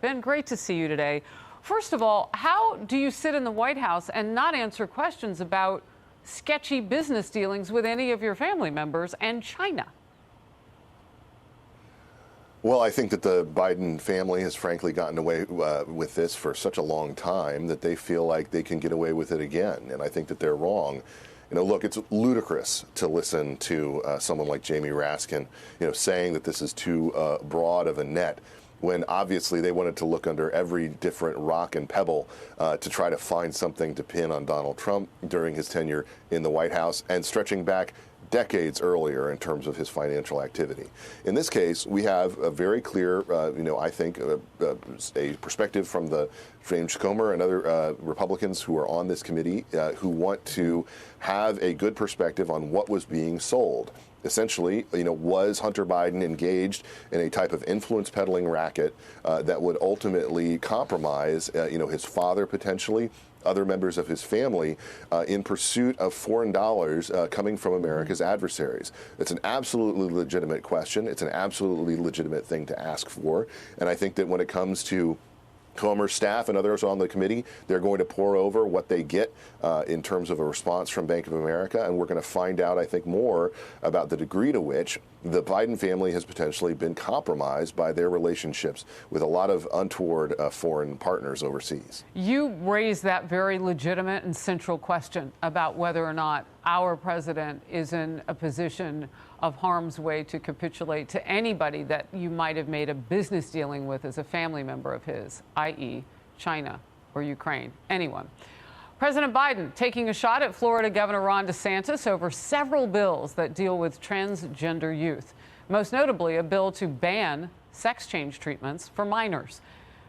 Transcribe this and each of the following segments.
Ben, great to see you today. First of all, how do you sit in the White House and not answer questions about sketchy business dealings with any of your family members and China? Well, I think that the Biden family has frankly gotten away with this for such a long time that they feel like they can get away with it again. And I think that they're wrong. Look, it's ludicrous to listen to someone like Jamie Raskin, saying that this is too broad of a net, when obviously they wanted to look under every different rock and pebble to try to find something to pin on Donald Trump during his tenure in the White House, and stretching back decades earlier in terms of his financial activity. In this case, we have a very clear, I think, a perspective from the James Comer and other Republicans who are on this committee who want to have a good perspective on what was being sold. Essentially, was Hunter Biden engaged in a type of influence peddling racket that would ultimately compromise, his father potentially, other members of his family, in pursuit of foreign dollars coming from America's adversaries? It's an absolutely legitimate question. It's an absolutely legitimate thing to ask for. And I think that when it comes to Comer's staff and others on the committee, they're going to pore over what they get in terms of a response from Bank of America, and we're going to find out, I think, more about the degree to which the Biden family has potentially been compromised by their relationships with a lot of untoward foreign partners overseas. You raised that very legitimate and central question about whether or not our president is in a position of harm's way to capitulate to anybody that you might have made a business dealing with as a family member of his, i.e. China or Ukraine, anyone. President Biden taking a shot at Florida Governor Ron DeSantis over several bills that deal with transgender youth, most notably a bill to ban sex change treatments for minors.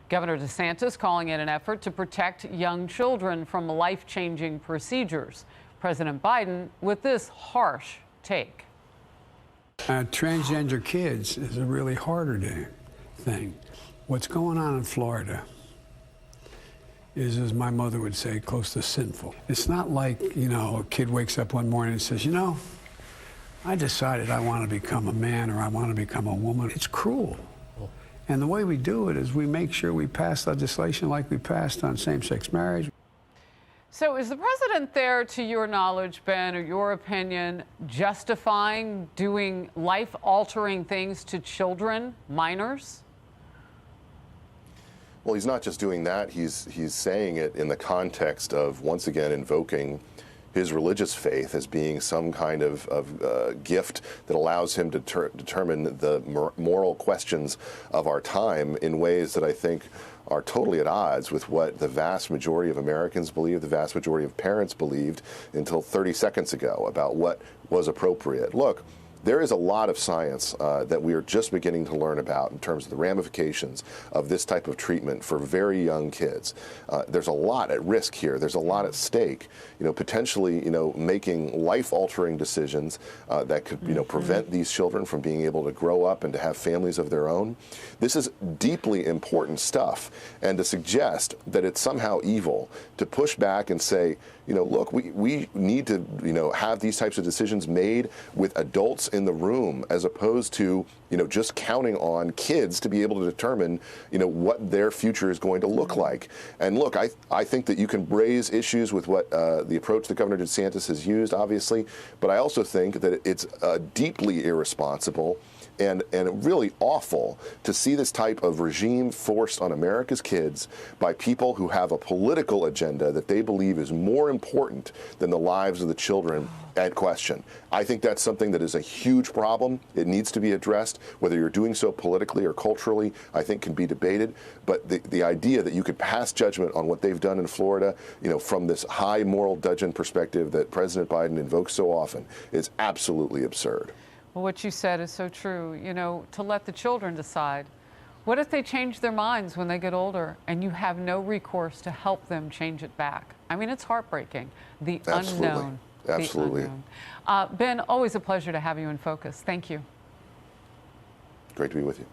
Governor DeSantis calling it an effort to protect young children from life-changing procedures. President Biden with this harsh take. Transgender kids is a really harder thing. What's going on in Florida is, as my mother would say, close to sinful. It's not like, a kid wakes up one morning and says, I decided I want to become a man or I want to become a woman. It's cruel. And the way we do it is we make sure we pass legislation like we passed on same-sex marriage. So is the president there, to your knowledge, Ben, or your opinion, justifying doing life-altering things to children, minors? Well, he's not just doing that. He's saying it in the context of, once again, invoking his religious faith as being some kind of gift that allows him to determine the moral questions of our time in ways that I think are totally at odds with what the vast majority of Americans believe, the vast majority of parents believed until 30 seconds ago about what was appropriate. Look, there is a lot of science that we are just beginning to learn about in terms of the ramifications of this type of treatment for very young kids. There's a lot at risk here. There's a lot at stake. Potentially, making life-altering decisions that could, prevent these children from being able to grow up and to have families of their own. This is deeply important stuff. And to suggest that it's somehow evil, to push back and say, look, we need to, have these types of decisions made with adults in the room, as opposed to, just counting on kids to be able to determine, what their future is going to look like. And look, I think that you can raise issues with what the approach that Governor DeSantis has used, obviously, but I also think that it's deeply irresponsible and really awful to see this type of regime forced on America's kids by people who have a political agenda that they believe is more important than the lives of the children at question. I think that's something that is a huge problem. It needs to be addressed. Whether you're doing so politically or culturally, I think can be debated. But the idea that you could pass judgment on what they've done in Florida, from this high moral dudgeon perspective that President Biden invokes so often, is absolutely absurd. Well, what you said is so true, to let the children decide. What if they change their minds when they get older and you have no recourse to help them change it back? I mean, it's heartbreaking. The unknown. Absolutely. The unknown. Ben, always a pleasure to have you in focus. Thank you. Great to be with you.